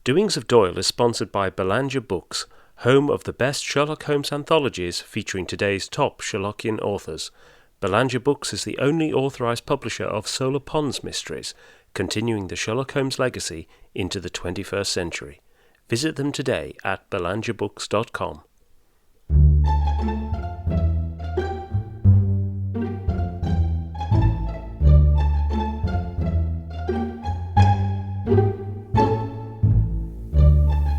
Doings of Doyle is sponsored by Belanger Books, home of the best Sherlock Holmes anthologies featuring today's top Sherlockian authors. Belanger Books is the only authorised publisher of Solar Ponds mysteries, continuing the Sherlock Holmes legacy into the 21st century. Visit them today at belangerbooks.com.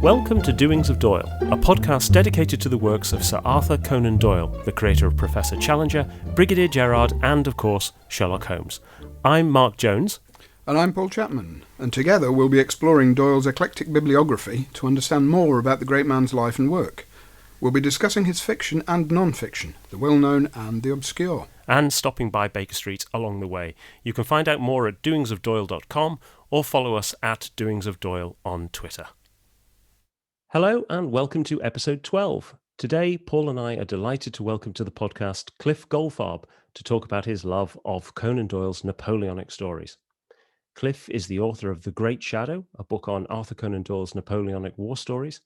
Welcome to Doings of Doyle, a podcast dedicated to the works of Sir Arthur Conan Doyle, the creator of Professor Challenger, Brigadier Gerard, and, of course, Sherlock Holmes. I'm Mark Jones. And I'm Paul Chapman, and together we'll be exploring Doyle's eclectic bibliography to understand more about the great man's life and work. We'll be discussing his fiction and non-fiction, the well-known and the obscure. And stopping by Baker Street along the way. You can find out more at doingsofdoyle.com or follow us at Doings of Doyle on Twitter. Hello and welcome to episode 12. Today, Paul and I are delighted to welcome to the podcast Cliff Goldfarb to talk about his love of Conan Doyle's Napoleonic stories. Cliff is the author of The Great Shadow, a book on Arthur Conan Doyle's Napoleonic war stories,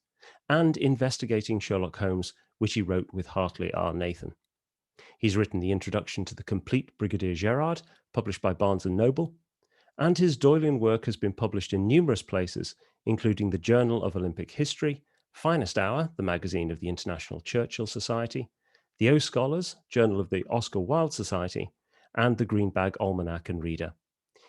and Investigating Sherlock Holmes, which he wrote with Hartley R. Nathan. He's written the introduction to the complete Brigadier Gerard, published by Barnes & Noble, and his Doylean work has been published in numerous places, including the Journal of Olympic History, Finest Hour, the magazine of the International Churchill Society, the O Scholars, Journal of the Oscar Wilde Society, and the Greenbag Almanac and Reader.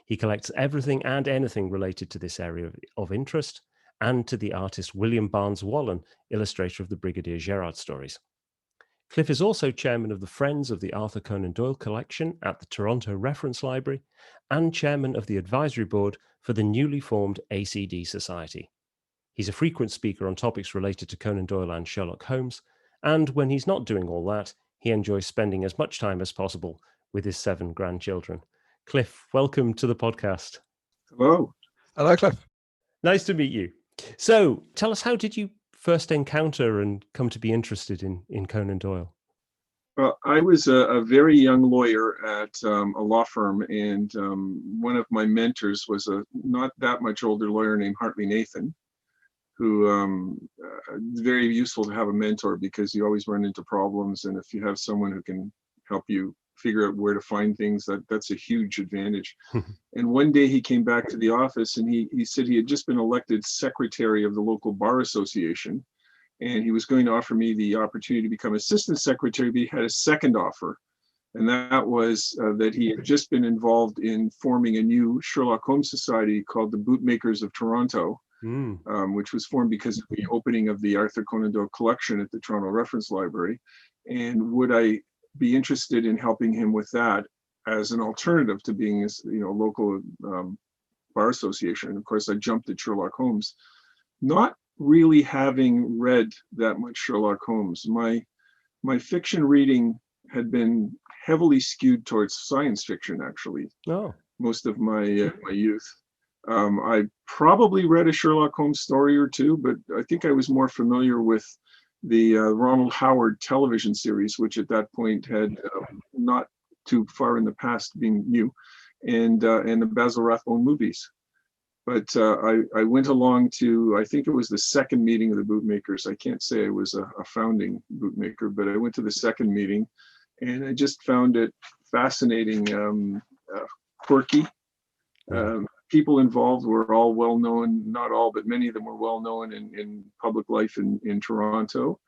He collects everything and anything related to this area of interest, and to the artist William Barnes Wallen, illustrator of the Brigadier Gerard stories. Cliff is also chairman of the Friends of the Arthur Conan Doyle Collection at the Toronto Reference Library and chairman of the advisory board for the newly formed ACD Society. He's a frequent speaker on topics related to Conan Doyle and Sherlock Holmes, and when he's not doing all that, he enjoys spending as much time as possible with his 7 grandchildren. Cliff, welcome to the podcast. Hello. Hello, Cliff. Nice to meet you. So, tell us, how did you first encounter and come to be interested in Conan Doyle? Well, I was a very young lawyer at a law firm, and one of my mentors was a not that much older lawyer named Hartley Nathan, who very useful to have a mentor because you always run into problems, and if you have someone who can help you figure out where to find things, that's a huge advantage. And one day he came back to the office and he said he had just been elected secretary of the local bar association, and he was going to offer me the opportunity to become assistant secretary, but he had a second offer. And that was that he had just been involved in forming a new Sherlock Holmes society called the Bootmakers of Toronto, which was formed because of the opening of the Arthur Conan Doyle collection at the Toronto Reference Library. And would I be interested in helping him with that as an alternative to being a local bar association? And of course, I jumped at Sherlock Holmes, not really having read that much Sherlock Holmes. My fiction reading had been heavily skewed towards science fiction, actually. Most of my youth. I probably read a Sherlock Holmes story or two, but I think I was more familiar with the Ronald Howard television series, which at that point had not too far in the past being new, and the Basil Rathbone movies. But I went along to, I think it was the second meeting of the Bootmakers. I can't say I was a founding bootmaker, but I went to the second meeting, and I just found it fascinating, quirky. People involved were all well known, not all, but many of them were well known in public life in Toronto.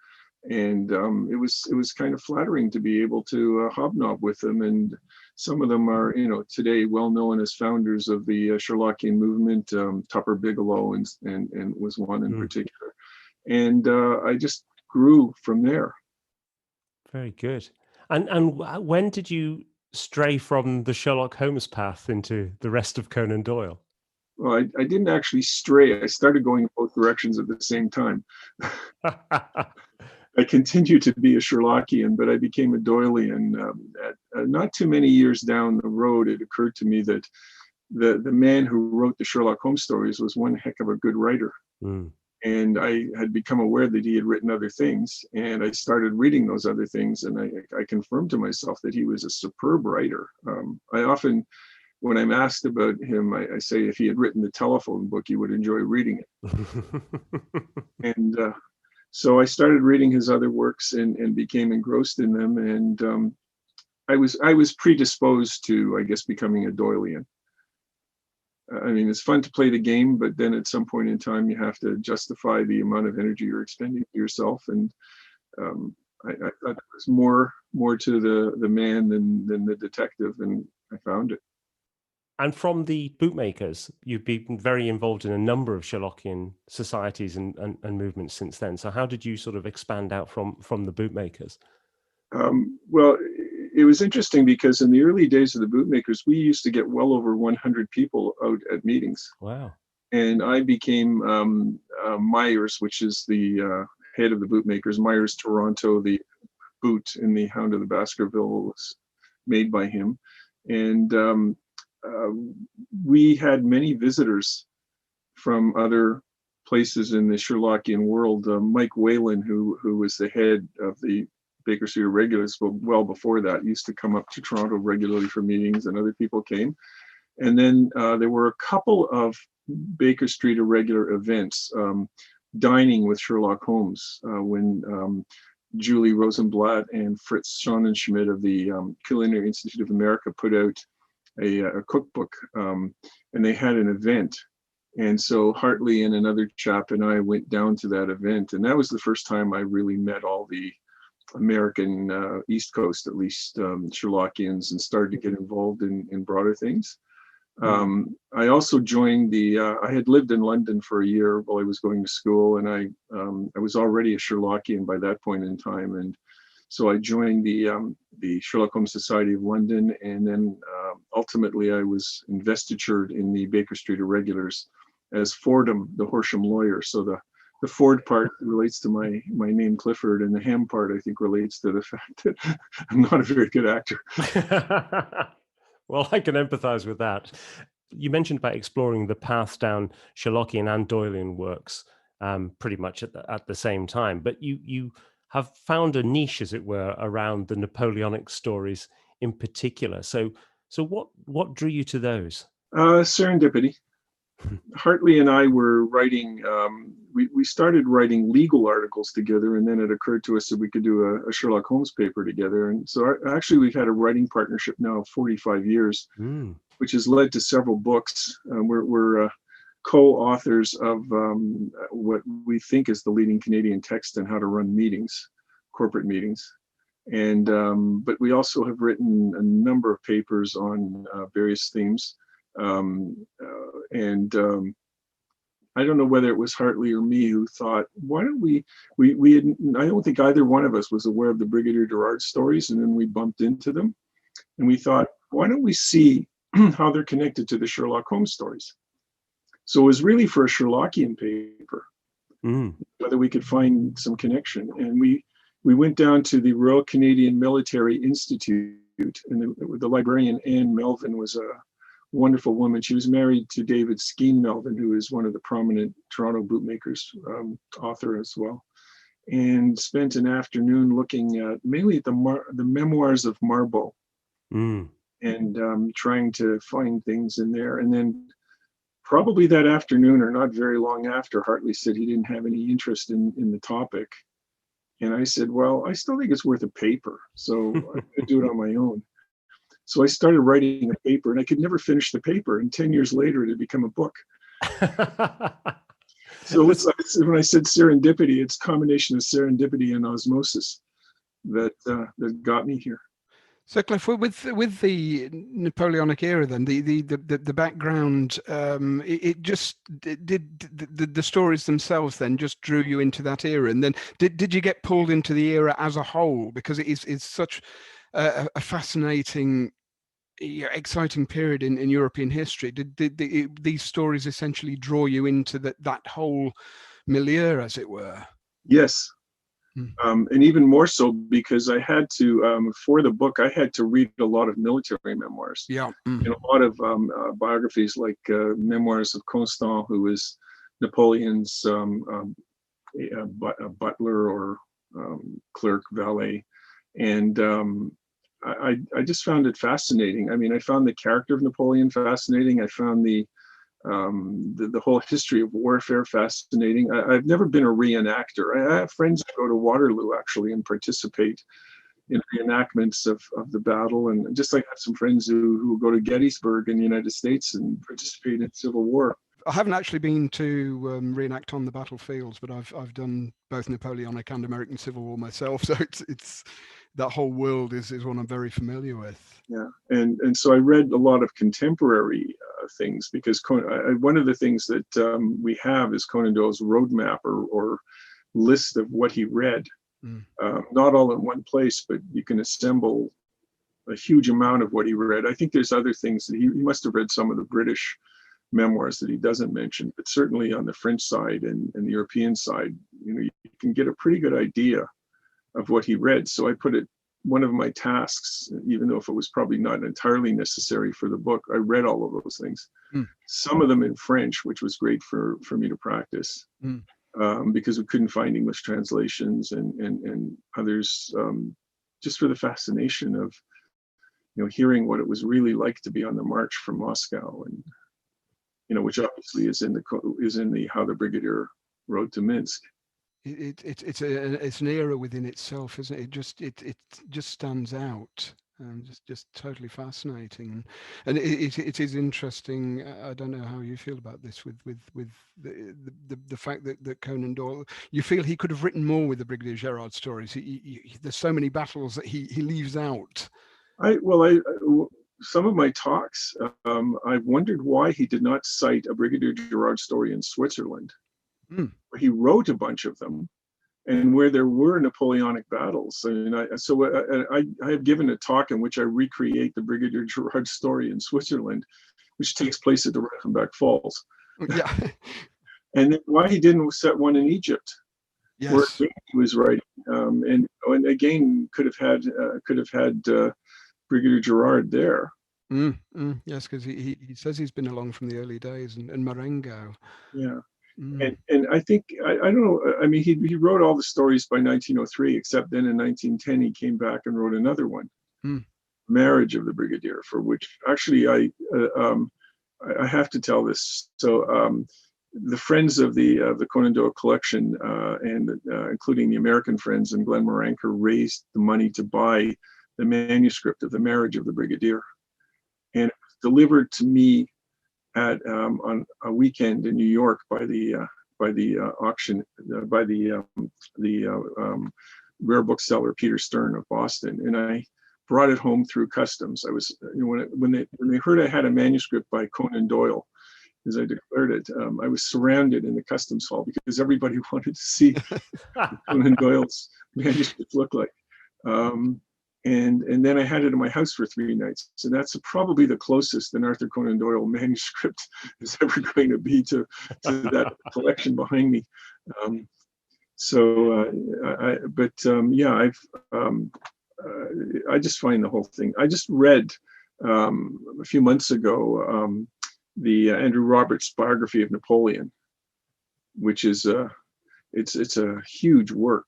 And it was kind of flattering to be able to hobnob with them. And some of them are, today well known as founders of the Sherlockian movement. Tupper Bigelow and was one in particular. And I just grew from there. Very good. And when did you stray from the Sherlock Holmes path into the rest of Conan Doyle? Well, I didn't actually stray. I started going in both directions at the same time. I continued to be a Sherlockian, but I became a Doylean. Not too many years down the road, it occurred to me that the man who wrote the Sherlock Holmes stories was one heck of a good writer. And I had become aware that he had written other things, and I started reading those other things, and I confirmed to myself that he was a superb writer. I often when I'm asked about him, I say if he had written the telephone book, you would enjoy reading it. And so I started reading his other works and became engrossed in them. And I was predisposed to, I guess, becoming a Doylean. I mean, it's fun to play the game, but then at some point in time, you have to justify the amount of energy you're expending yourself. And I thought there was more to the man than the detective, and I found it. And from the bootmakers, you've been very involved in a number of Sherlockian societies and movements since then. So how did you sort of expand out from the bootmakers? Well, it was interesting because in the early days of the bootmakers, we used to get well over 100 people out at meetings. Wow. And I became Myers, which is the head of the bootmakers. Myers Toronto, the boot in the Hound of the Baskerville was made by him. And we had many visitors from other places in the Sherlockian world. Mike Whalen, who was the head of the Baker Street Irregulars, but well before that, used to come up to Toronto regularly for meetings, and other people came. And then there were a couple of Baker Street Irregular events, dining with Sherlock Holmes, when Julie Rosenblatt and Fritz Schonenschmidt of the Culinary Institute of America put out a cookbook, and they had an event. And so Hartley and another chap and I went down to that event, and that was the first time I really met all the American East Coast, at least, Sherlockians, and started to get involved in broader things. I also joined I had lived in London for a year while I was going to school, and I was already a Sherlockian by that point in time. And so I joined the Sherlock Holmes Society of London, and then ultimately I was investitured in the Baker Street Irregulars as Fordham, the Horsham lawyer. So the Ford part relates to my name Clifford, and the Ham part, I think, relates to the fact that I'm not a very good actor. Well, I can empathize with that. You mentioned about exploring the path down Sherlockian and Doylean works pretty much at the same time, but you have found a niche, as it were, around the Napoleonic stories in particular. So what drew you to those? Serendipity. Hartley and I were writing, we started writing legal articles together, and then it occurred to us that we could do a Sherlock Holmes paper together. And so actually we've had a writing partnership now of 45 years, which has led to several books. We're co-authors of what we think is the leading Canadian text on how to run meetings, corporate meetings. And but we also have written a number of papers on various themes. I don't know whether it was Hartley or me who thought, why don't we had, I don't think either one of us was aware of the Brigadier Gerard stories, and then we bumped into them, and we thought, why don't we see how they're connected to the Sherlock Holmes stories? So it was really for a Sherlockian paper, whether we could find some connection. And we went down to the Royal Canadian Military Institute, and the librarian Anne Melvin was a wonderful woman. She was married to David Skeen Melvin, who is one of the prominent Toronto bootmakers, author as well, and spent an afternoon looking at mainly at the memoirs of Marbeau, and trying to find things in there. And then probably that afternoon, or not very long after, Hartley said he didn't have any interest in the topic. And I said, well, I still think it's worth a paper, so I could do it on my own. So I started writing a paper, and I could never finish the paper. And 10 years later, it had become a book. So when I said serendipity, it's a combination of serendipity and osmosis that got me here. So, Cliff, with the Napoleonic era, then the background, it just did the stories themselves then just drew you into that era, and then did you get pulled into the era as a whole, because it is such a fascinating, exciting period in European history? Did these stories essentially draw you into that whole milieu, as it were? Yes. And even more so because I had to, for the book, I had to read a lot of military memoirs. Yeah. And a lot of biographies, like memoirs of Constant, who was Napoleon's butler or clerk, valet. And I just found it fascinating. I mean, I found the character of Napoleon fascinating. I found the whole history of warfare fascinating. I've never been a reenactor. I have friends who go to Waterloo actually and participate in reenactments of the battle, and just like I have some friends who go to Gettysburg in the United States and participate in Civil War. I haven't actually been to reenact on the battlefields, but I've done both Napoleonic and American Civil War myself, so it's that whole world is one I'm very familiar with. Yeah, and so I read a lot of contemporary things, because one of the things that we have is Conan Doyle's roadmap or list of what he read. Not all in one place, but you can assemble a huge amount of what he read. I think there's other things that he must have read some of the British memoirs that he doesn't mention, but certainly on the French side and the European side, you can get a pretty good idea of what he read. So I put it, one of my tasks, even though if it was probably not entirely necessary for the book, I read all of those things. Some of them in French, which was great for me to practice. Because we couldn't find English translations, and others, just for the fascination of hearing what it was really like to be on the march from Moscow, and which obviously is in the How the Brigadier Rode to Minsk. It's an era within itself, isn't it? It just stands out. Just totally fascinating, and it is interesting. I don't know how you feel about this with the fact that Conan Doyle, you feel he could have written more with the Brigadier Gerard stories. There's so many battles that he leaves out. Some of my talks, I've wondered why he did not cite a Brigadier Gerard story in Switzerland. He wrote a bunch of them, and where there were Napoleonic battles. And I have given a talk in which I recreate the Brigadier Gerard story in Switzerland, which takes place at the Reichenbach Falls. Yeah. And then why he didn't set one in Egypt, yes, where he was writing, and again could have had Brigadier Gerard there. Yes, because he says he's been along from the early days, and Marengo. Yeah. And I think, I don't know, I mean, he wrote all the stories by 1903, except then in 1910 he came back and wrote another one, Marriage of the Brigadier, for which actually I have to tell this. So the friends of the Conan Doyle collection, and including the American friends and Glenn Moranker, raised the money to buy the manuscript of the Marriage of the Brigadier, and it was delivered to me on a weekend in New York by the auction, by the rare bookseller Peter Stern of Boston, and I brought it home through customs. I was, when they heard I had a manuscript by Conan Doyle, as I declared it, I was surrounded in the customs hall because everybody wanted to see Conan Doyle's manuscript look like. And then I had it in my house for 3 nights. So that's probably the closest an Arthur Conan Doyle manuscript is ever going to be to that collection behind me. I just find the whole thing. I just read a few months ago the Andrew Roberts biography of Napoleon, which is it's a huge work,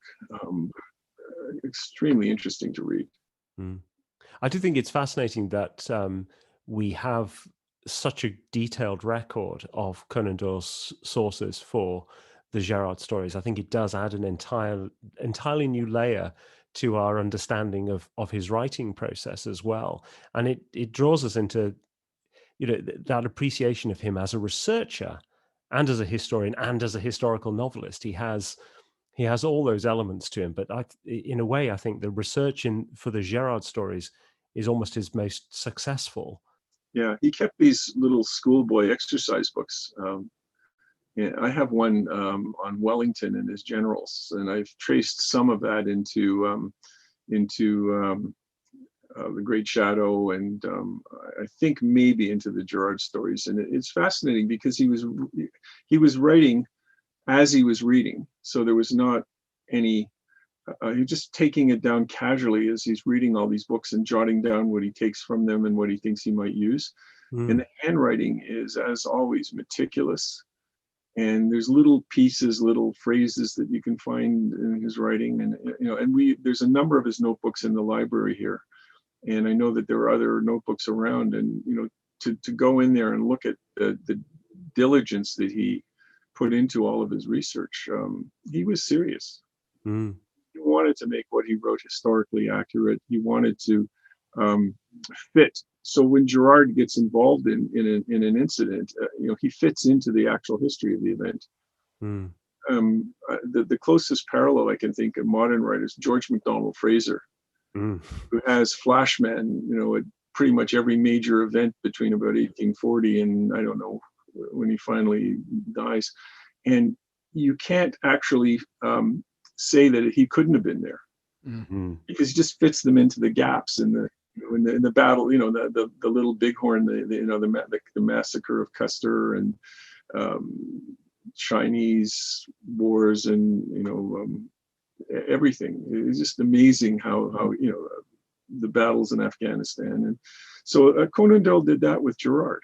extremely interesting to read. I do think it's fascinating that we have such a detailed record of Conan Doyle's sources for the Gerard stories. I think it does add an entirely new layer to our understanding of his writing process as well, and it draws us into that appreciation of him as a researcher and as a historian and as a historical novelist. He has all those elements to him, but in a way, I think the research for the Gerard stories is almost his most successful. Yeah, he kept these little schoolboy exercise books. I have one on Wellington and his generals, and I've traced some of that into The Great Shadow, and I think maybe into the Gerard stories. And it's fascinating because he was writing as he was reading, so there was not any. He's just taking it down casually as he's reading all these books and jotting down what he takes from them and what he thinks he might use. And the handwriting is, as always, meticulous. And there's little pieces, little phrases that you can find in his writing, and there's a number of his notebooks in the library here. And I know that there are other notebooks around, and to go in there and look at the diligence that he put into all of his research. He was serious. Mm. He wanted to make what he wrote historically accurate. He wanted to fit. So when Gerard gets involved in an incident, he fits into the actual history of the event. Mm. The closest parallel I can think of modern writers, George MacDonald Fraser, Mm. who has Flashman, at pretty much every major event between about 1840 and I don't know when he finally dies. And you can't actually say that he couldn't have been there, because he just fits them into the gaps in the battle. The little bighorn, the massacre of Custer, and Chinese wars, and everything. It's just amazing how the battles in Afghanistan. And so Conan Doyle did that with Gerard.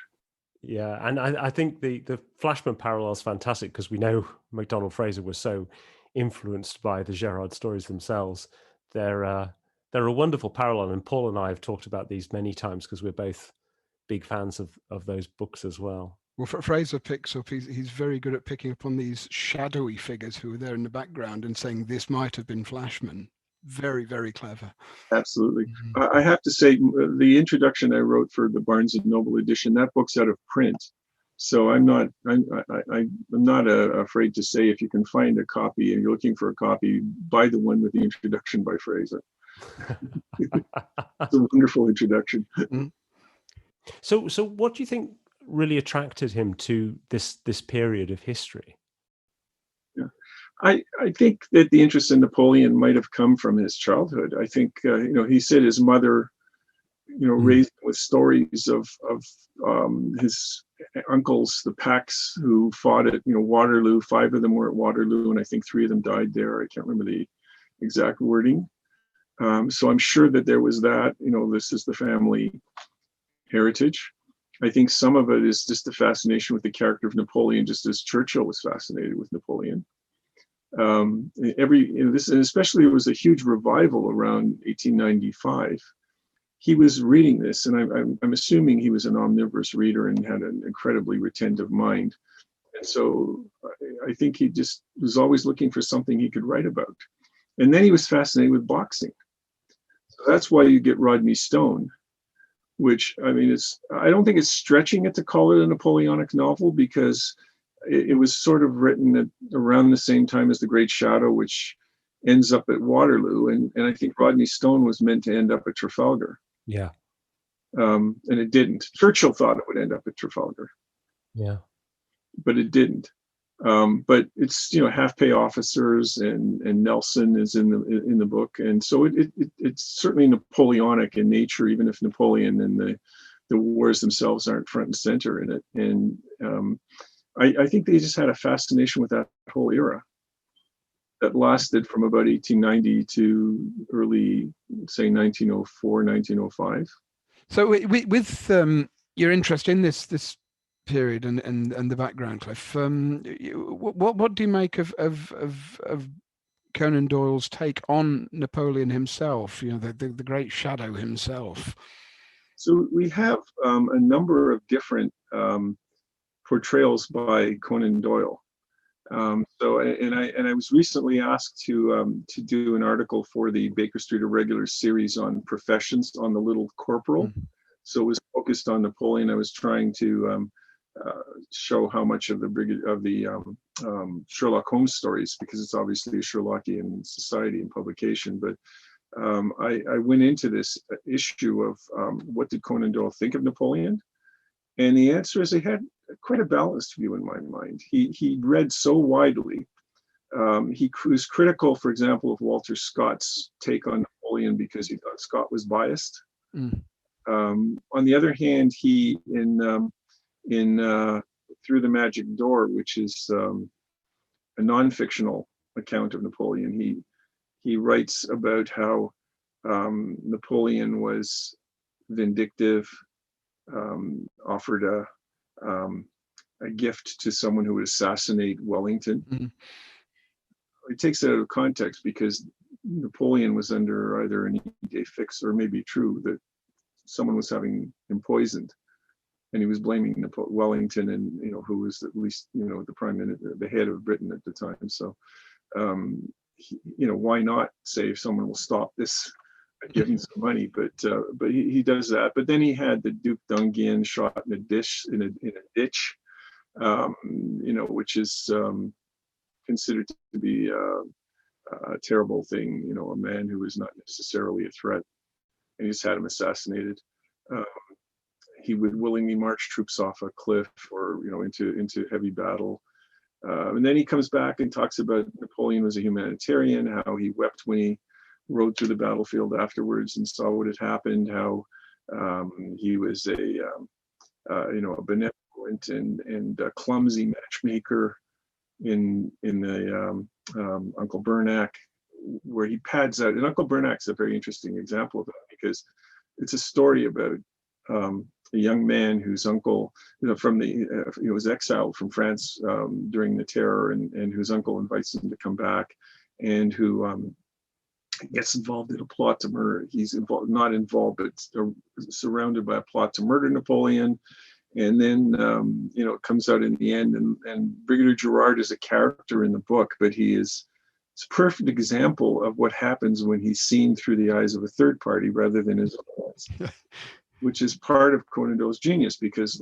Yeah, and I think the Flashman parallel is fantastic, because we know MacDonald Fraser was so influenced by the Gerard stories themselves. They're a wonderful parallel, and Paul and I have talked about these many times because we're both big fans of those books as well. Well, Fraser picks up, he's very good at picking up on these shadowy figures who are there in the background and saying this might have been Flashman. Very, very clever. Absolutely. I have to say, the introduction I wrote for the Barnes and Noble edition, that book's out of print. So I'm not afraid to say, if you can find a copy and you're looking for a copy, buy the one with the introduction by Fraser. It's a wonderful introduction. So what do you think really attracted him to this period of history? Yeah, I think that the interest in Napoleon might have come from his childhood. I think he said his mother raised him with stories of his uncles, the Packs, who fought at Waterloo. 5 of them were at Waterloo, and I think 3 of them died there. I can't remember the exact wording. So I'm sure that there was that. This is the family heritage. I think some of it is just the fascination with the character of Napoleon, just as Churchill was fascinated with Napoleon. This, and especially, it was a huge revival around 1895. He was reading this, and I'm assuming he was an omnivorous reader and had an incredibly retentive mind. And so I think he just was always looking for something he could write about. And then he was fascinated with boxing. So that's why you get Rodney Stone, which, I don't think it's stretching it to call it a Napoleonic novel, because it was sort of written around the same time as The Great Shadow, which ends up at Waterloo. And I think Rodney Stone was meant to end up at Trafalgar. Yeah. And it didn't. Churchill thought it would end up at Trafalgar. Yeah. But it didn't. But it's half-pay officers, and Nelson is in the book, and so it's certainly Napoleonic in nature, even if Napoleon and the wars themselves aren't front and center in it. And I think they just had a fascination with that whole era that lasted from about 1890 to early, say, 1904, 1905. So with your interest in this period and the background, Cliff, what do you make of Conan Doyle's take on Napoleon himself? The Great Shadow himself. So we have a number of different portrayals by Conan Doyle. I was recently asked to do an article for the Baker Street Irregular series on professions, on the little corporal. So it was focused on Napoleon. I was trying to show how much of the Sherlock Holmes stories, because it's obviously a Sherlockian society and publication. But I went into this issue of what did Conan Doyle think of Napoleon? And the answer is he had quite a balanced view in my mind. He read so widely. He was critical, for example, of Walter Scott's take on Napoleon because he thought Scott was biased. On the other hand, he in Through the Magic Door, which is a non-fictional account of Napoleon, he writes about how Napoleon was vindictive, offered a gift to someone who would assassinate Wellington. It takes it out of context, because Napoleon was under either an idée fixe, or maybe true, that someone was having him poisoned, and he was blaming Wellington, and who was at least the prime minister, the head of Britain at the time. So why not say, if someone will stop this, give him some money? But he does that. But then he had the Duc d'Enghien shot in a ditch, which is considered to be a terrible thing. A man who was not necessarily a threat, and he just had him assassinated. He would willingly march troops off a cliff, or into heavy battle. And then he comes back and talks about Napoleon was a humanitarian, how he wept when he rode through the battlefield afterwards and saw what had happened, how he was a benevolent and clumsy matchmaker in the Uncle Bernac, where he pads out. And Uncle Bernac's a very interesting example of that, because it's a story about a young man whose uncle, was exiled from France during the terror, and whose uncle invites him to come back, and who gets involved in a plot to murder. He's not involved, but surrounded by a plot to murder Napoleon. And then, it comes out in the end, and Brigadier Gerard is a character in the book, but it's a perfect example of what happens when he's seen through the eyes of a third party rather than his own eyes. Which is part of Conan Doyle's genius, because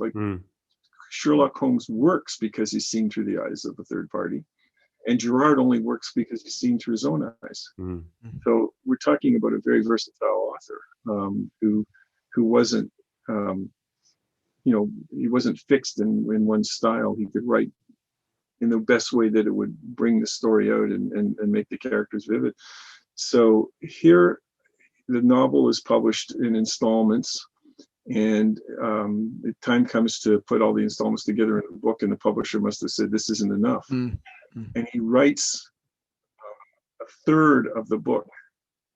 Sherlock Holmes works because he's seen through the eyes of a third party, and Gerard only works because he's seen through his own eyes. So we're talking about a very versatile author who wasn't, he wasn't fixed in one style. He could write in the best way that it would bring the story out and make the characters vivid. So here, the novel is published in installments. And the time comes to put all the installments together in a book, and the publisher must have said, this isn't enough. And he writes a third of the book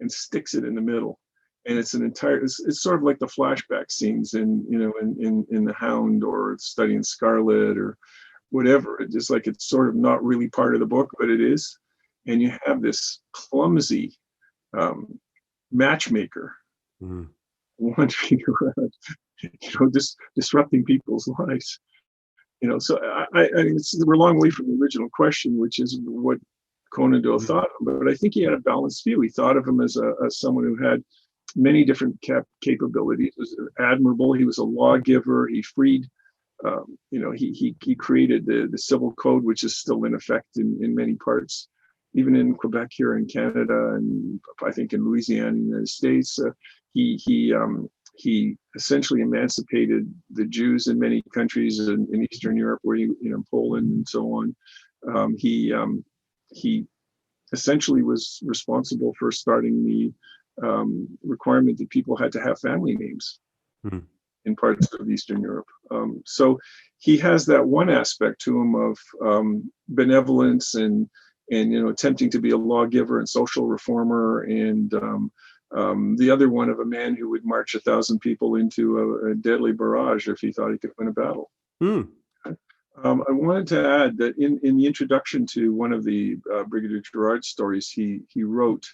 and sticks it in the middle. And it's it's sort of like the flashback scenes in The Hound, or Studying Scarlet, or whatever. It's just like, it's sort of not really part of the book, but it is. And you have this clumsy matchmaker wandering around, disrupting people's lives. So we're a long way from the original question, which is what Conan Doyle thought of him. But I think he had a balanced view. He thought of him as someone who had many different capabilities. He was admirable. He was a lawgiver. He freed, he created the civil code, which is still in effect in many parts, even in Quebec here in Canada, and I think in Louisiana, in the United States. He essentially emancipated the Jews in many countries in Eastern Europe, where Poland and so on. He essentially was responsible for starting the requirement that people had to have family names in parts of Eastern Europe. So he has that one aspect to him of benevolence and attempting to be a lawgiver and social reformer, and the other one of a man who would march 1,000 people into a deadly barrage if he thought he could win a battle. I wanted to add that in the introduction to one of the Brigadier Gerard stories, he wrote,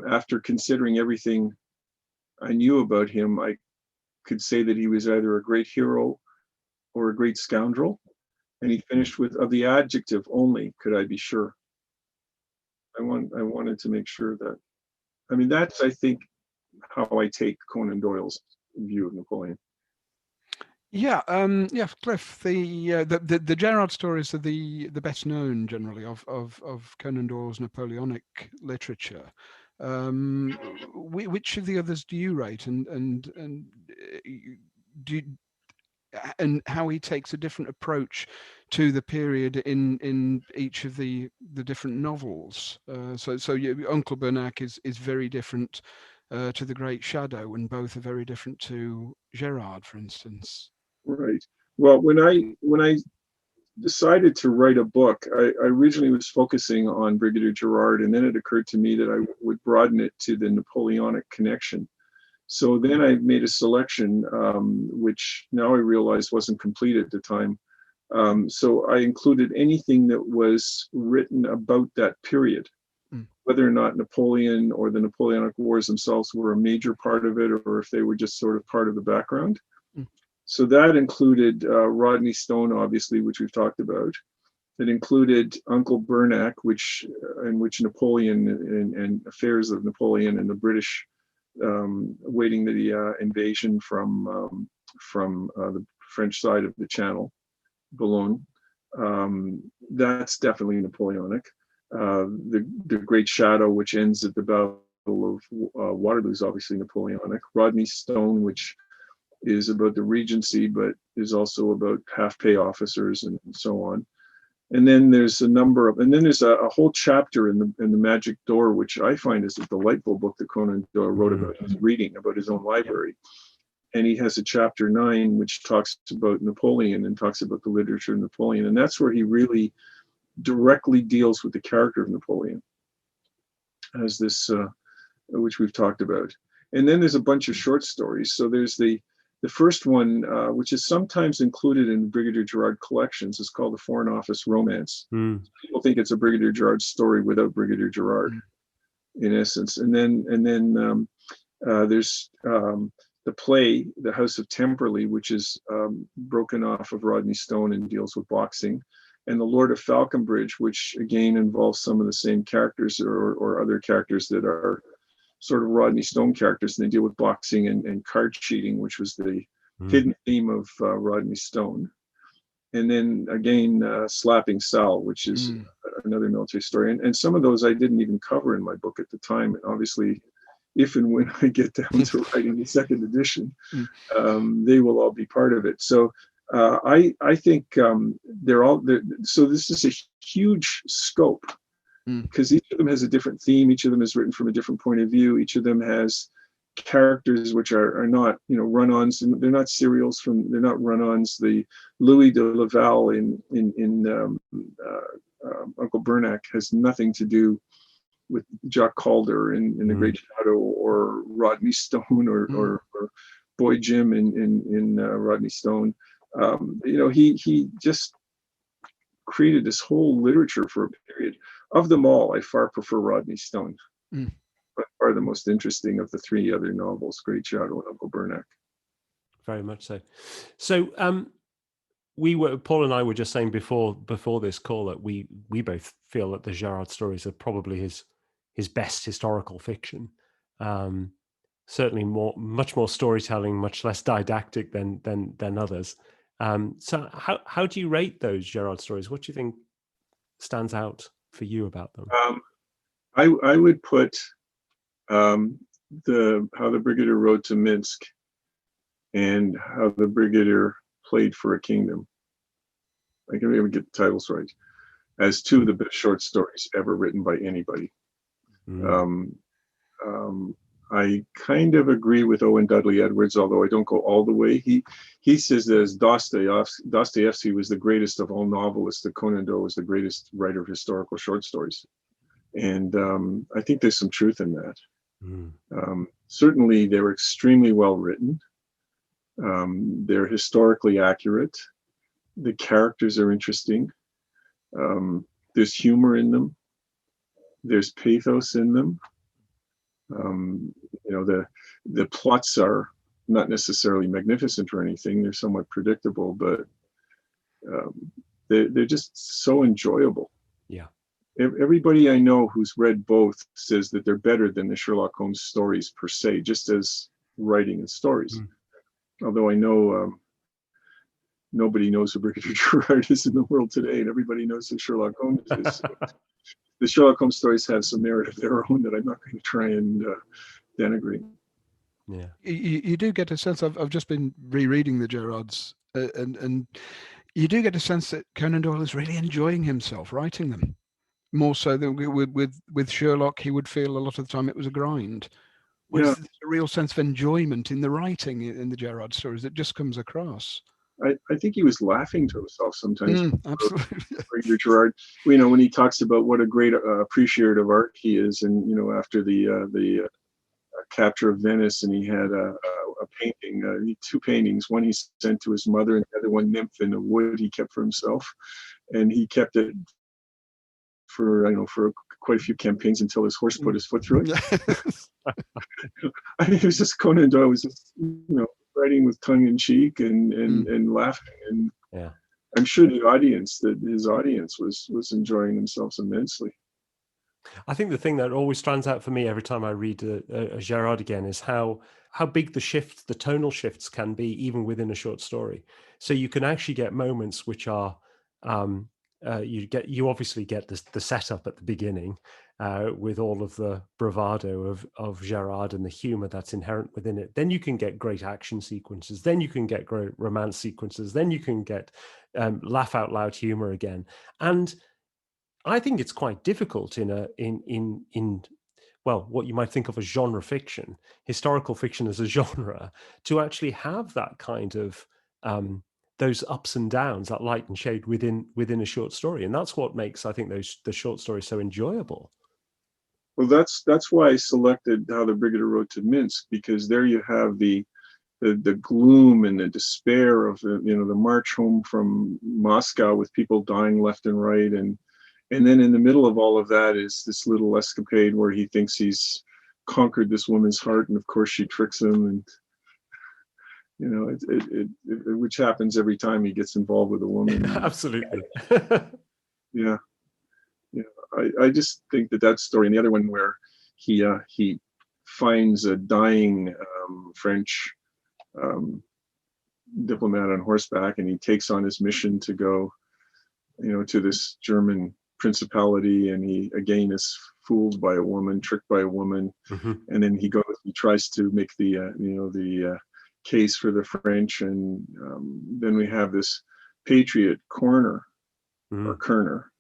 after considering everything I knew about him, I could say that he was either a great hero or a great scoundrel. And he finished with, of the adjective only could I be sure. I wanted to make sure that, that's, I think, how I take Conan Doyle's view of Napoleon. Yeah, Cliff. The Gerard stories are the best known generally of Conan Doyle's Napoleonic literature. Which of the others do you rate, and how he takes a different approach to the period in each of the different novels? So Uncle Bernac is very different to The Great Shadow, and both are very different to Gerard, for instance. Right. Well, when I decided to write a book, I originally was focusing on Brigadier Gerard, and then it occurred to me that I would broaden it to the Napoleonic connection. So then I made a selection, which now I realize wasn't complete at the time. So I included anything that was written about that period. whether or not Napoleon or the Napoleonic Wars themselves were a major part of it, or if they were just sort of part of the background. So that included Rodney Stone, obviously, which we've talked about. It included Uncle Bernac, in which Napoleon and affairs of Napoleon and the British awaiting the invasion from the French side of the Channel, Boulogne. That's definitely Napoleonic. The Great Shadow, which ends at the Battle of Waterloo, is obviously Napoleonic. Rodney Stone, which is about the Regency, but is also about half-pay officers and so on. And then there's there's a whole chapter in the Magic Door, which I find is a delightful book that Conan Doyle wrote about his reading, about his own library. And he has a chapter 9, which talks about Napoleon and talks about the literature of Napoleon. And that's where he really directly deals with the character of Napoleon, as this, which we've talked about. And then there's a bunch of short stories. So there's the first one, which is sometimes included in Brigadier Gerard collections, is called The Foreign Office Romance. People think it's a Brigadier Gerard story without Brigadier Gerard, in essence. And then there's the play, The House of Temperley, which is broken off of Rodney Stone and deals with boxing. And The Lord of Falconbridge, which again involves some of the same characters or other characters that are sort of Rodney Stone characters, and they deal with boxing and card cheating, which was the hidden theme of Rodney Stone. And then again, Slapping Sal, which is another military story. And some of those I didn't even cover in my book at the time. And obviously, if and when I get down to writing the second edition, they will all be part of it. So I think they're all there. So this is a huge scope, because each of them has a different theme. Each of them is written from a different point of view. Each of them has characters which are not, run-ons. They're not serials they're not run-ons. The Louis de Laval in Uncle Bernac has nothing to do with Jacques Calder in The Great Shadow, or Rodney Stone, or Boy Jim in Rodney Stone. He just created this whole literature for a period. Of them all, I far prefer Rodney Stone. By far the most interesting of the 3 other novels, Great Shadow and Uncle Bernac. Very much so. So Paul and I were just saying before this call that we both feel that the Gerard stories are probably his best historical fiction. Certainly much more storytelling, much less didactic than others. So how do you rate those Gerard stories? What do you think stands out for you about them? I would put How the Brigadier Rode to Minsk and How the Brigadier Played for a Kingdom, I can even get the titles right, as 2 of the best short stories ever written by anybody. I kind of agree with Owen Dudley Edwards, although I don't go all the way. He says that as Dostoevsky was the greatest of all novelists, that Conan Doyle was the greatest writer of historical short stories. And I think there's some truth in that. Certainly, they're extremely well written. They're historically accurate. The characters are interesting. There's humor in them. There's pathos in them. The plots are not necessarily magnificent or anything. They're somewhat predictable, but they're just so enjoyable. Yeah. Everybody I know who's read both says that they're better than the Sherlock Holmes stories per se, just as writing and stories. Although I know nobody knows who Brigadier Gerard is in the world today, and everybody knows who Sherlock Holmes is. So the Sherlock Holmes stories have some merit of their own that I'm not going to try and denigrate. Yeah, you do get a sense. I've just been rereading the Gerards, and you do get a sense that Conan Doyle is really enjoying himself writing them, more so than with Sherlock. He would feel a lot of the time it was a grind. Whereas there's a real sense of enjoyment in the writing in the Gerard stories that just comes across. I think he was laughing to himself sometimes. Absolutely. Brigadier Gerard, when he talks about what a great appreciator of art he is, and after the capture of Venice, and he had a painting, 2 paintings. One he sent to his mother, and the other one, Nymph in the Wood, he kept for himself, and he kept it for quite a few campaigns until his horse put his foot through it. I mean, it was just Conan Doyle was just, writing with tongue in cheek and laughing, and Yeah. I'm sure his audience was enjoying themselves immensely. I think the thing that always stands out for me every time I read a Gerard again is how big the tonal shifts can be, even within a short story. So you can actually get moments which are you obviously get the setup at the beginning with all of the bravado of Gerard and the humor that's inherent within it. Then you can get great action sequences. Then you can get great romance sequences. Then you can get laugh out loud humor again. And I think it's quite difficult in what you might think of as genre fiction, historical fiction as a genre, to actually have that kind of those ups and downs, that light and shade within a short story, and that's what makes, I think, the short stories so enjoyable. Well, that's why I selected How the Brigadier Rode to Minsk, because there you have the gloom and the despair of the march home from Moscow with people dying left and right, and then in the middle of all of that is this little escapade where he thinks he's conquered this woman's heart, and of course she tricks him, and which happens every time he gets involved with a woman. Absolutely. Yeah. I just think that story, and the other one where he finds a dying French diplomat on horseback, and he takes on his mission to go, to this German principality, and he again is fooled by a woman, tricked by a woman, and then he tries to make the case for the French, and then we have this patriot or Kerner,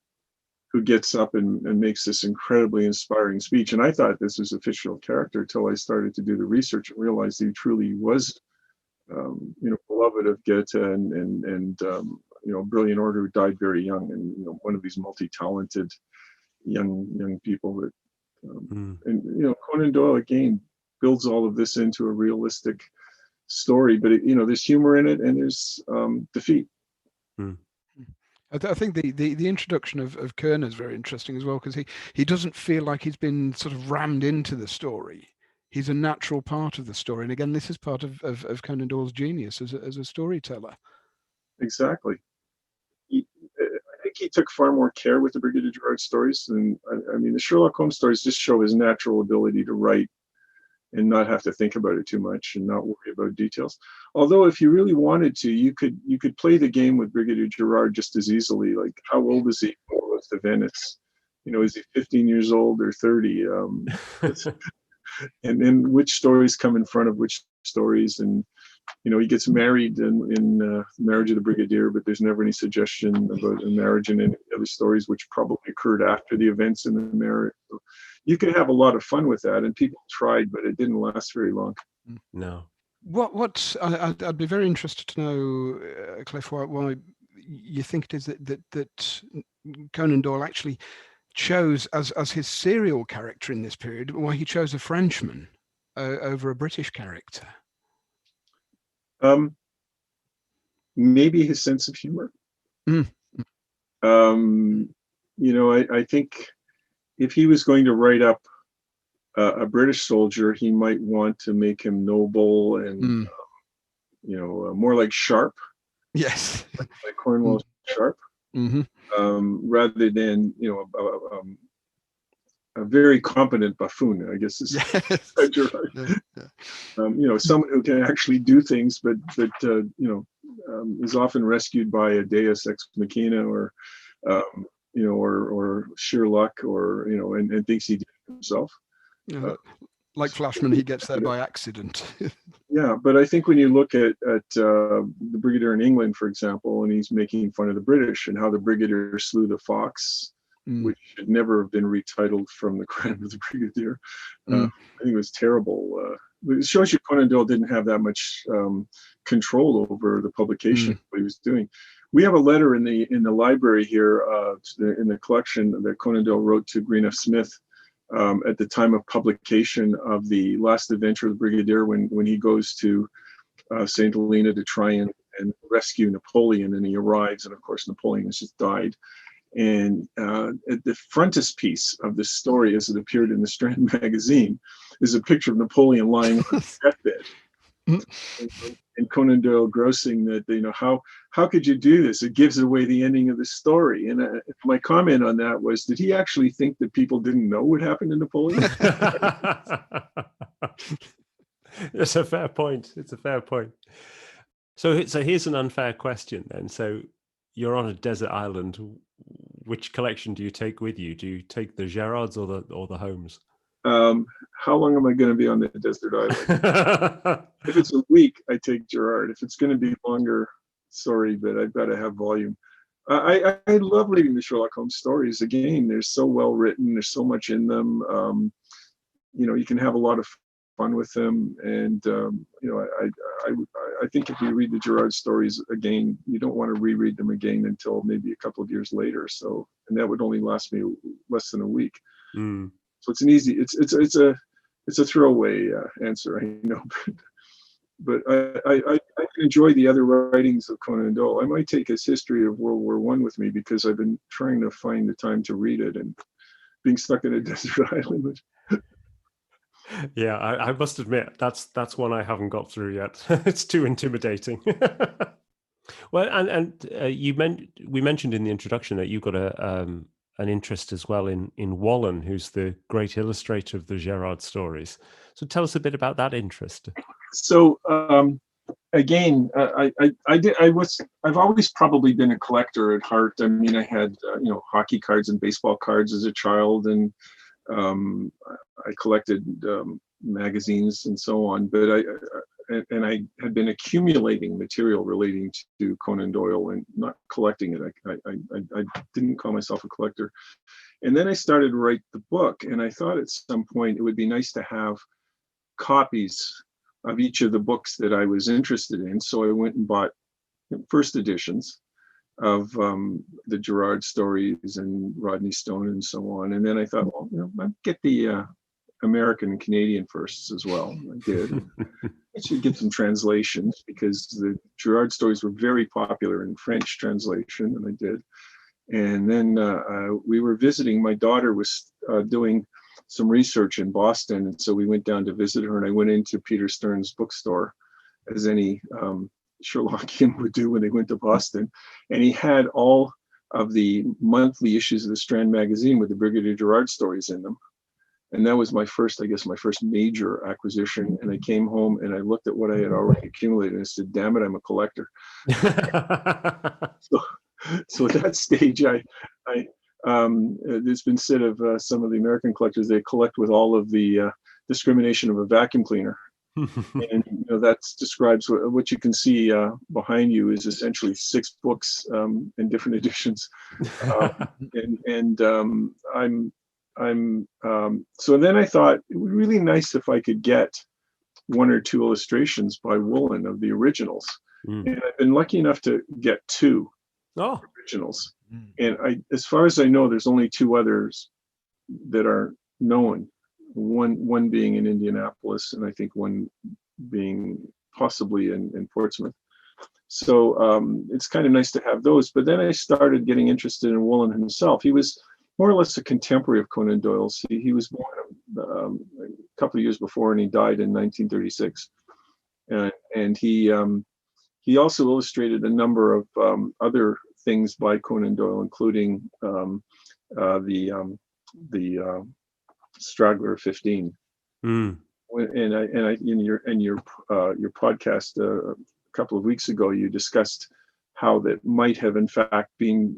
who gets up and makes this incredibly inspiring speech. And I thought this was a fictional character until I started to do the research and realized he truly was, beloved of Goethe and brilliant orator who died very young, and one of these multi-talented young people that, and Conan Doyle again builds all of this into a realistic story, but there's humor in it, and there's defeat. I think the introduction of Kerner is very interesting as well, because he doesn't feel like he's been sort of rammed into the story. He's a natural part of the story, and again, this is part of Conan Doyle's genius as a storyteller. Exactly. I think he took far more care with the Brigadier Gerard stories, and I mean the Sherlock Holmes stories just show his natural ability to write and not have to think about it too much and not worry about details. Although if you really wanted to, you could play the game with Brigadier Gerard just as easily. Like, how old is he when he goes to Venice? Is he 15 years old or 30? And then which stories come in front of which stories? And he gets married in Marriage of the Brigadier, but there's never any suggestion about a marriage in any other stories, which probably occurred after the events in the marriage. So you could have a lot of fun with that, and people tried, but it didn't last very long. No. What I'd be very interested to know, Cliff, why you think it is that Conan Doyle actually chose as his serial character in this period, why he chose a Frenchman over a British character. Maybe his sense of humor. I think if he was going to write up a British soldier, he might want to make him noble and more like Sharp. Yes, like Cornwall Sharp, rather than a very competent buffoon, I guess is Gerard. Someone who can actually do things, but is often rescued by a Deus ex machina or Sherlock and thinks he did it himself. Like Flashman, he gets there by accident. Yeah, but I think when you look at the Brigadier in England, for example, and he's making fun of the British and how the Brigadier slew the fox, which should never have been retitled from the Crime of the Brigadier. I think it was terrible. It shows you Conan Doyle didn't have that much control over the publication of what he was doing. We have a letter in the library here, in the collection that Conan Doyle wrote to Green F. Smith at the time of publication of the last adventure of the Brigadier, when he goes to St. Helena to try and rescue Napoleon, and he arrives, and of course Napoleon has just died. And at the frontispiece of this story, as it appeared in the Strand magazine, is a picture of Napoleon lying on his deathbed. And Conan Doyle grousing that, how could you do this? It gives away the ending of the story. And my comment on that was, did he actually think that people didn't know what happened to Napoleon? It's a fair point. It's a fair point. So here's an unfair question then. So you're on a desert island. Which collection do you take with you? Do you take the Gerards or the Holmes? How long am I going to be on the desert island? If it's a week, I take Gerard. If it's going to be longer, sorry, but I've got to have volume. I love reading the Sherlock Holmes stories. Again, they're so well written. There's so much in them. You can have a lot of fun with them. And I think if you read the Gerard stories again, you don't want to reread them again until maybe a couple of years later. So, and that would only last me less than a week. Mm. So it's an easy. It's a throwaway answer, I know, but I enjoy the other writings of Conan Doyle. I might take his History of World War I with me because I've been trying to find the time to read it, and being stuck in a desert island. Yeah, I must admit that's one I haven't got through yet. It's too intimidating. Well, and we mentioned in the introduction that you've got an interest as well in Wallen, who's the great illustrator of the Gerard stories. So tell us a bit about that interest. So again, I've always probably been a collector at heart. I mean, I had hockey cards and baseball cards as a child, and I collected magazines and so on. But I had been accumulating material relating to Conan Doyle and not collecting it. I didn't call myself a collector. And then I started to write the book, and I thought at some point it would be nice to have copies of each of the books that I was interested in. So I went and bought first editions of the Gerard stories and Rodney Stone and so on. And then I thought, well, I'd get the American and Canadian firsts as well. I did. I should get some translations because the Gerard stories were very popular in French translation, and I did. And then we were visiting. My daughter was doing some research in Boston, and so we went down to visit her. And I went into Peter Stern's bookstore, as any Sherlockian would do when they went to Boston, and he had all of the monthly issues of the Strand magazine with the Brigadier Gerard stories in them. And that was my first major acquisition. And I came home and I looked at what I had already accumulated and I said, damn it, I'm a collector. So at that stage, there's been said of some of the American collectors, they collect with all of the discrimination of a vacuum cleaner. And that describes what you can see behind you is essentially 6 books in different editions. So then I thought it would be really nice if I could get 1 or 2 illustrations by Woolen of the originals. And I've been lucky enough to get 2 originals. And as far as I know, there's only 2 others that are known. One being in Indianapolis, and I think one being possibly in Portsmouth. So it's kind of nice to have those. But then I started getting interested in Woolen himself. He was more or less a contemporary of Conan Doyle's. He was born a couple of years before, and he died in 1936. And he also illustrated a number of other things by Conan Doyle, including the Straggler 15. And in your podcast a couple of weeks ago, you discussed how that might have in fact been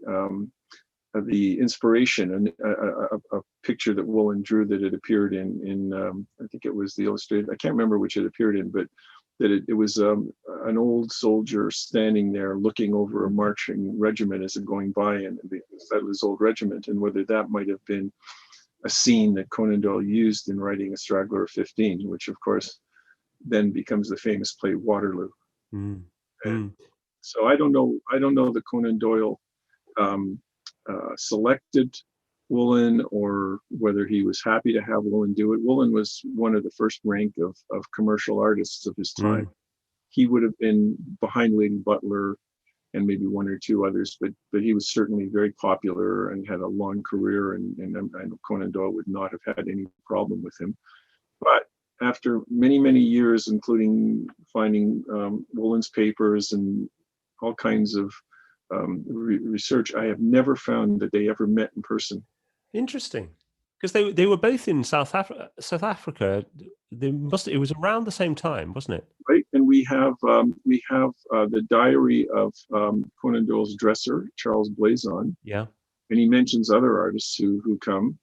the inspiration and a picture that Woolen drew that had appeared in I think it was the Illustrated. I can't remember which it appeared in, but that it was an old soldier standing there looking over a marching regiment as it going by, and that was his old regiment, and whether that might have been a scene that Conan Doyle used in writing A Straggler of 15, which of course then becomes the famous play Waterloo. So I don't know that Conan Doyle selected Woolen or whether he was happy to have Woolen do it. Woolen was one of the first rank of commercial artists of his time. He would have been behind Lady Butler and maybe one or two others, but he was certainly very popular and had a long career, and I know Conan Doyle would not have had any problem with him. But after many, many years, including finding Woolland's papers and all kinds of research, I have never found that they ever met in person. Interesting, because they were both in South Africa. It was around the same time, wasn't it? Right, and we have the diary of Conan Doyle's dresser, Charles Blazon. Yeah, and he mentions other artists who come.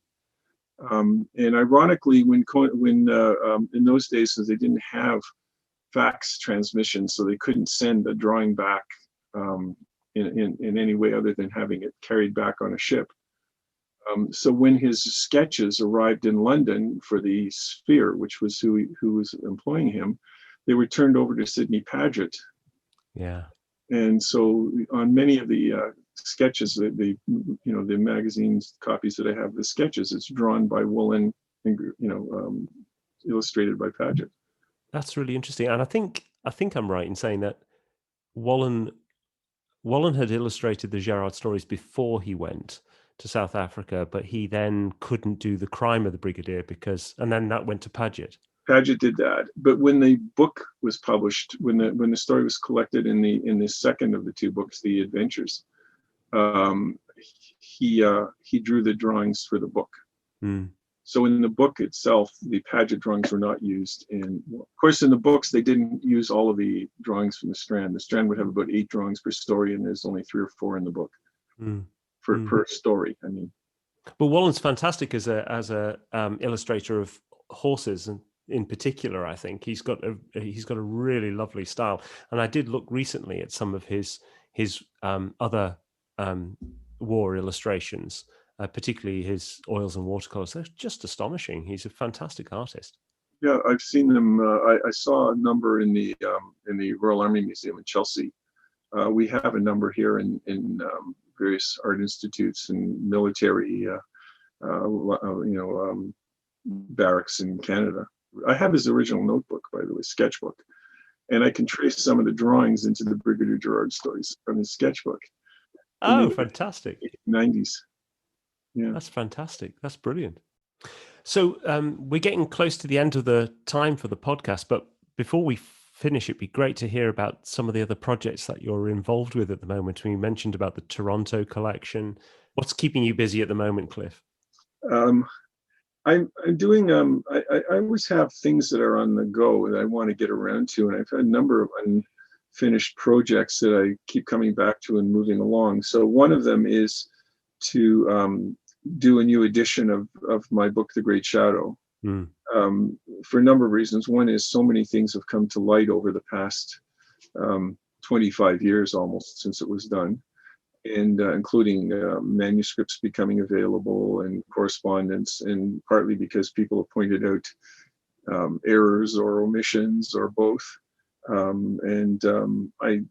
And ironically, when in those days, since they didn't have fax transmission, so they couldn't send a drawing back in any way other than having it carried back on a ship. So when his sketches arrived in London for the Sphere, which was who was employing him, they were turned over to Sidney Paget. Yeah. And so on many of the sketches, the magazine's copies that I have, the sketches, it's drawn by Woolland, illustrated by Paget. That's really interesting, and I think I'm right in saying that Woolland had illustrated the Gerard stories before he went to South Africa, but he then couldn't do The Crime of the Brigadier and then that went to Paget. Paget did that, but when the book was published, when the story was collected in the second of the two books, The Adventures, he drew the drawings for the book. Mm. So in the book itself, the Paget drawings were not used. Of course, in the books, they didn't use all of the drawings from the Strand. The Strand would have about 8 drawings per story, and there's only 3 or 4 in the book per story. I mean, but Woolland's fantastic as a illustrator of horses, and in particular, I think he's got a really lovely style. And I did look recently at some of his other war illustrations, particularly his oils and watercolors. They're just astonishing. He's a fantastic artist. Yeah, I've seen them. I saw a number in the Royal Army Museum in Chelsea. We have a number here in various art institutes and military, barracks in Canada. I have his original notebook, by the way, sketchbook, and I can trace some of the drawings into the Brigadier Gerard stories from his sketchbook. Oh, fantastic! 90s. Yeah, that's fantastic. That's brilliant. So we're getting close to the end of the time for the podcast, but before we finish, it'd be great to hear about some of the other projects that you're involved with at the moment. We mentioned about the Toronto collection. What's keeping you busy at the moment, Cliff? I'm doing. I always have things that are on the go that I want to get around to, and I've had a number of unfinished projects that I keep coming back to and moving along. So one of them is to do a new edition of my book, The Great Shadow, for a number of reasons. One is so many things have come to light over the past 25 years almost since it was done, and including manuscripts becoming available and correspondence, and partly because people have pointed out errors or omissions or both. I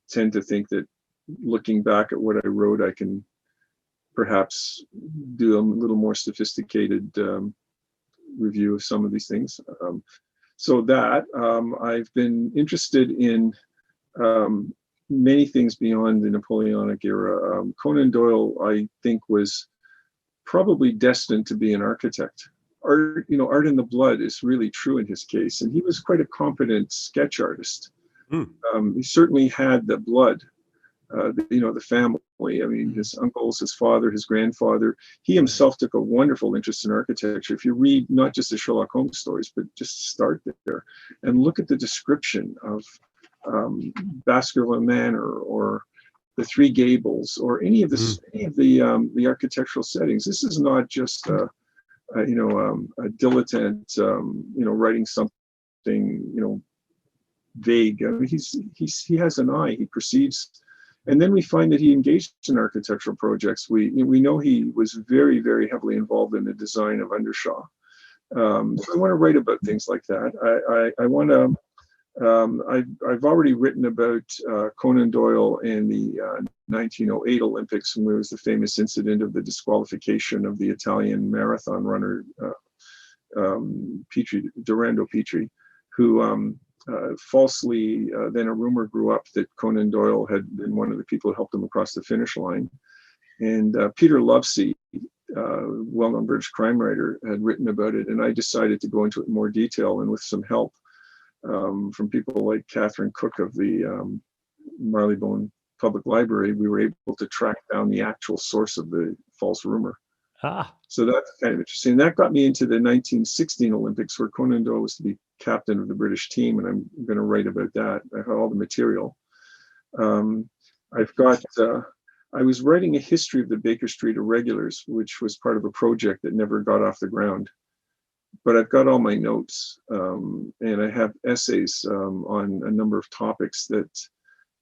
tend to think that looking back at what I wrote, I can perhaps do a little more sophisticated review of some of these things. So that I've been interested in many things beyond the Napoleonic era. Conan Doyle, I think, was probably destined to be an architect. Art in the blood is really true in his case, and he was quite a competent sketch artist. He certainly had the blood, the family. I mean, his uncles, his father, his grandfather. He himself took a wonderful interest in architecture. If you read not just the Sherlock Holmes stories, but just start there and look at the description of Baskerville Manor or the Three Gables or any of the architectural settings. This is not just a dilettante, writing something, vague. I mean, he has an eye. He perceives. And then we find that he engaged in architectural projects. We know he was very, very heavily involved in the design of Undershaw. So I want to write about things like that. I want to. I've already written about Conan Doyle and the 1908 Olympics, when there was the famous incident of the disqualification of the Italian marathon runner Durando Petri, who falsely, then a rumor grew up that Conan Doyle had been one of the people who helped him across the finish line. And Peter Lovesey, well-known British crime writer, had written about it, and I decided to go into it in more detail, and with some help from people like Catherine Cook of the Marylebone Public Library, we were able to track down the actual source of the false rumor. So that's kind of interesting. That got me into the 1916 Olympics, where Conan Doyle was to be captain of the British team, and I'm going to write about that. I have all the material. I was writing a history of the Baker Street Irregulars, which was part of a project that never got off the ground. But I've got all my notes, and I have essays on a number of topics that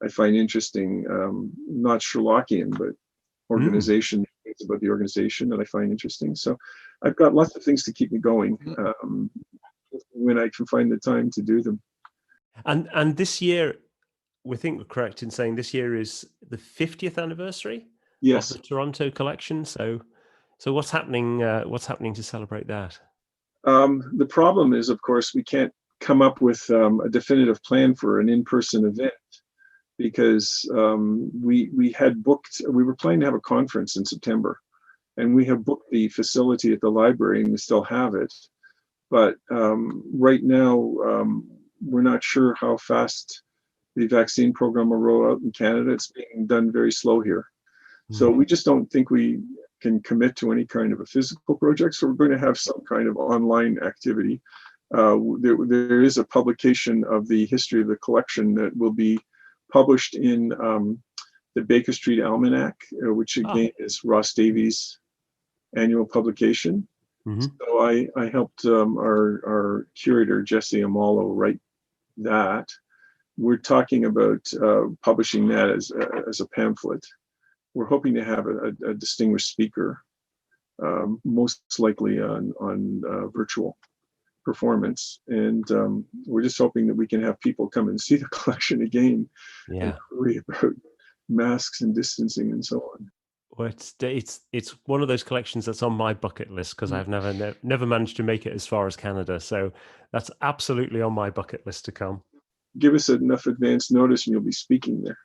I find interesting, not Sherlockian, but organization, things about the organization that I find interesting. So I've got lots of things to keep me going when I can find the time to do them. And this year, we think we're correct in saying this year is the 50th anniversary of the Toronto collection. So what's happening? What's happening to celebrate that? The problem is, of course, we can't come up with a definitive plan for an in-person event, because we were planning to have a conference in September, and we have booked the facility at the library, and we still have it. But right now, we're not sure how fast the vaccine program will roll out in Canada. It's being done very slow here. So we just don't think we can commit to any kind of a physical project. So we're going to have some kind of online activity. There is a publication of the history of the collection that will be published in the Baker Street Almanac, which again is Ross Davies' annual publication. So I helped our curator, Jesse Amalo, write that. We're talking about publishing that as a pamphlet. We're hoping to have a distinguished speaker, most likely on virtual performance, and we're just hoping that we can have people come and see the collection again and worry about masks and distancing and so on. Well, it's one of those collections that's on my bucket list, because I've never managed to make it as far as Canada, so that's absolutely on my bucket list to come. Give us enough advance notice and you'll be speaking there.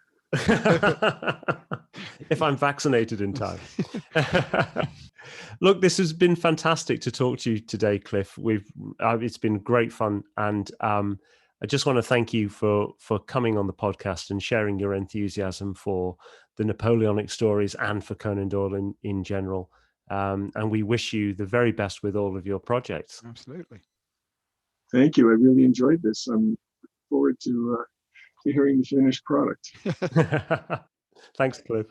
If I'm vaccinated in time. Look, this has been fantastic to talk to you today, Cliff. It's been great fun, and I just want to thank you for coming on the podcast and sharing your enthusiasm for the Napoleonic stories and for Conan Doyle in general. And we wish you the very best with all of your projects. Absolutely. Thank you. I really enjoyed this. I'm looking forward to hearing the finished product. Thanks, Cliff.